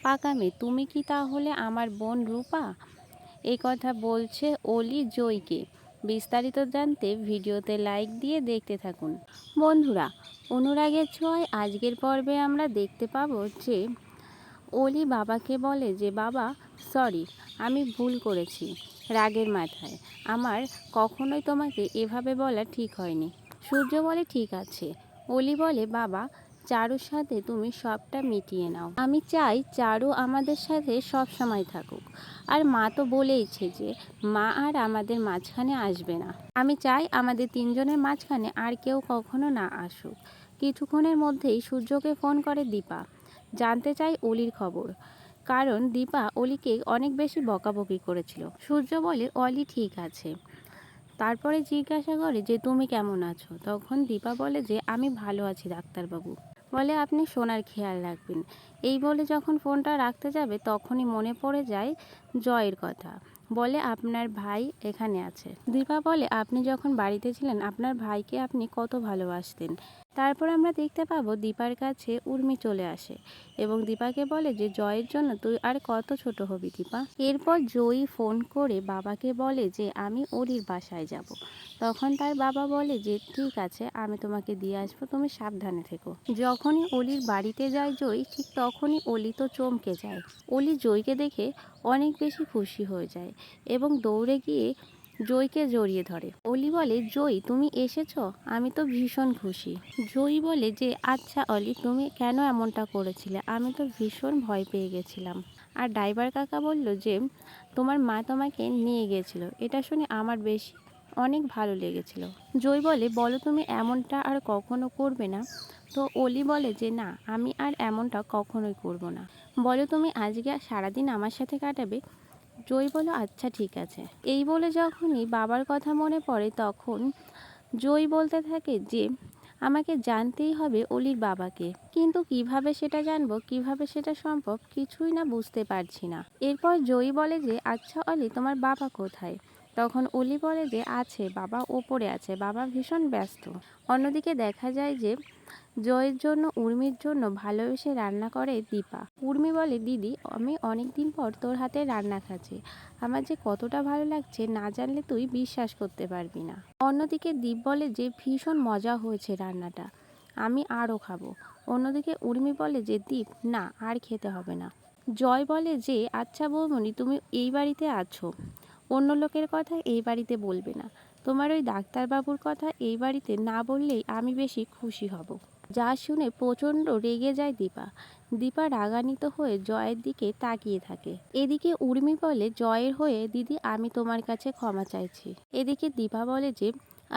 পাকা মেয়ে, তুমি কি তাহলে আমার বোন রূপা? এই কথা বলছে অলি জয়কে। বিস্তারিত জানতে ভিডিওতে লাইক দিয়ে দেখতে থাকুন। বন্ধুরা, অনুরাগের ছোঁয়ায় আজকের পর্বে আমরা দেখতে পাবো যে অলি বাবাকে বলে যে বাবা সরি, আমি ভুল করেছি রাগের মাথায়। আমার কখনোই তোমাকে এভাবে বলা ঠিক হয়নি। সূর্য বলে ঠিক আছে। অলি বলে বাবা, চারুর সাথে তুমি সবটা মিটিয়ে নাও। আমি চাই চারু আমাদের সাথে সব সময় থাকুক। আর মা তো বলেইছে যে মা আর আমাদের মাঝখানে আসবে না। আমি চাই আমাদের তিনজনের মাঝখানে আর কেউ কখনো না আসুক। কিছুক্ষণের মধ্যেই সূর্যকে ফোন করে দীপা, জানতে চাই অলির খবর, কারণ দীপা অলিকে অনেক বেশি বকাবকি করেছিল। সূর্য বলে অলি ঠিক আছে। তারপরে জিজ্ঞাসা করে যে তুমি কেমন আছো? তখন দীপা বলে যে আমি ভালো আছি ডাক্তারবাবু। বলে আপনি সোনার খেয়াল রাখবেন। এই বলে যখন ফোনটা রাখতে যাবে তখনই মনে পড়ে যায় জয়ের কথা। বলে আপনার ভাই এখানে আছে। দীপা বলে আপনি যখন বাড়িতে ছিলেন আপনার ভাইকে আপনি কত ভালোবাসতেন। তারপর আমরা দেখতে পাবো দীপার কাছে উর্মি চলে আসে এবং দীপাকে বলে যে জয়ের জন্য তুই আর কত ছোট হবি দীপা। এরপর জয়ী ফোন করে বাবাকে বলে যে আমি অলির বাসায় যাব। তখন তার বাবা বলে যে ঠিক আছে, আমি তোমাকে দিয়ে আসবো, তুমি সাবধানে থেকো। যখনই অলির বাড়িতে যায় জয়ী, ঠিক তখনই অলি তো চমকে যায়। অলি জয়ীকে দেখে অনেক বেশি খুশি হয়ে যায় এবং দৌড়ে গিয়ে জয়ীকে জড়িয়ে ধরে। অলি বলে জয়ী তুমি এসেছো, আমি তো ভীষণ খুশি। জয়ী বলে যে আচ্ছা অলি, তুমি কেন এমনটা করেছিলে? আমি তো ভীষণ ভয় পেয়ে গেছিলাম। আর ড্রাইভার কাকা বলল যে তোমার মা তোমাকে নিয়ে গেছিল। এটা শুনে আমার বেশি অনেক ভালো লেগেছিল। জয় বলে বলো তুমি এমনটা আর কখনো করবে না? তো অলি বলে যে না, আমি আর এমনটা কখনোই করব না। বলো তুমি আজকে সারাদিন আমার সাথে কাটাবে? জয় বলো আচ্ছা ঠিক আছে। এই বলে যখনই বাবার কথা মনে পড়ে তখন জয় বলতে থাকে যে আমাকে জানতেই হবে অলির বাবাকে, কিন্তু কিভাবে সেটা জানবো, কিভাবে সেটা সম্ভব, কিছুই না বুঝতে পারছি না। এরপর জয়ী বলে যে আচ্ছা অলি, তোমার বাবা কোথায়? তখন অলি বলে যে আছে, বাবা ওপরে আছে, বাবা ভীষণ ব্যস্ত। অন্যদিকে দেখা যায় যে জয়ের জন্য উর্মির জন্য ভালোবেসে রান্না করে দীপা। উর্মি বলে দিদি, আমি অনেক দিন পর তোর হাতে রান্না খাচ্ছি, আমার যে কতটা ভালো লাগছে না জানলে তুই বিশ্বাস করতে পারবি না। অন্যদিকে দীপ বলে যে ভীষণ মজা হয়েছে রান্নাটা, আমি আরও খাবো। অন্যদিকে উর্মি বলে যে দীপ না, আর খেতে হবে না। জয় বলে যে আচ্ছা বৌমনি, তুমি এই বাড়িতে আছো, অন্য লোকের কথা এই বাড়িতে বলবে না। তোমার ওই ডাক্তারবাবুর কথা এই বাড়িতে না বললেই আমি বেশি খুশি হব। যা শুনে প্রচণ্ড রেগে যায় দীপা। দীপা রাগান্বিত হয়ে জয়ের দিকে তাকিয়ে থাকে। এদিকে উর্মি বলে জয়ের হয়ে দিদি, আমি তোমার কাছে ক্ষমা চাইছি। এদিকে দীপা বলে যে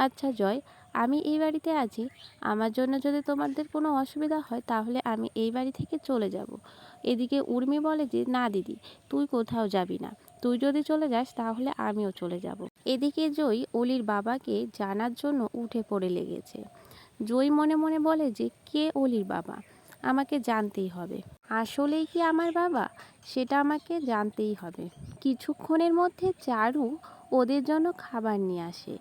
আচ্ছা জয়, আমি এই বাড়িতে আছি, আমার জন্য যদি তোমাদের কোনো অসুবিধা হয় তাহলে আমি এই বাড়ি থেকে চলে যাব। এদিকে উর্মি বলে যে না দিদি, তুই কোথাও যাবি না, তুই যদি চলে যাস তাহলে আমিও চলে যাব। এদিকে জয় অলির বাবাকে জানার জন্য উঠে পড়ে লেগেছে। জয় মনে মনে বলে যে কে অলির বাবা, আমাকে জানতেই হবে। আসলেই কি আমার বাবা, সেটা আমাকে জানতেই হবে। কিছুক্ষণের মধ্যে চারু ওদের জন্য খাবার নিয়ে আসে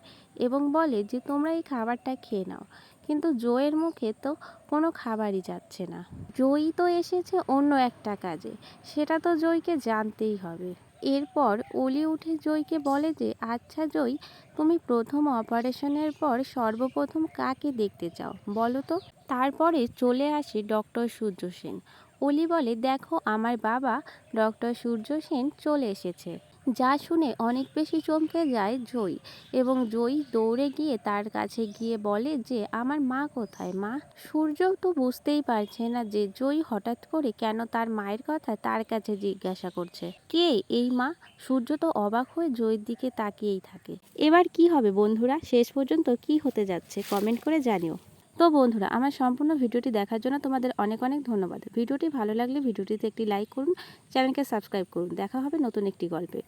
এবং বলে যে তোমরা এই খাবারটা খেয়ে নাও। কিন্তু জয়ের মুখে তো কোনো খাবারই যাচ্ছে না। জয়ী তো এসেছে অন্য একটা কাজে, সেটা তো জয়কে জানতেই হবে। এরপর অলি উঠে জয়কে বলে যে আচ্ছা জয়, তুমি প্রথম অপারেশনের পর সর্বপ্রথম কাকে দেখতে চাও বলো তো? তারপরে চলে আসে ডক্টর সূর্য সেন। অলি বলে দেখো, আমার বাবা ডক্টর সূর্য সেন চলে এসেছে। যা শুনে অনেক বেশি চমকে যায় জয়ী এবং জয়ী দৌড়ে গিয়ে তার কাছে গিয়ে বলে যে আমার মা কোথায় মা? সূর্য তো বুঝতেই পারছে না যে জয়ী হঠাৎ করে কেন তার মায়ের কথা তার কাছে জিজ্ঞাসা করছে। কে এই মা? সূর্য তো অবাক হয়ে জয়ীর দিকে তাকিয়েই থাকে। এবার কি হবে বন্ধুরা, শেষ পর্যন্ত কি হতে যাচ্ছে কমেন্ট করে জানিও। তো বন্ধুরা, আমার সম্পূর্ণ ভিডিওটি দেখার জন্য তোমাদের অনেক অনেক ধন্যবাদ। ভিডিওটি ভালো লাগলে ভিডিওটিতে একটি লাইক করুন, চ্যানেলকে সাবস্ক্রাইব করুন। দেখা হবে নতুন একটি গল্পে।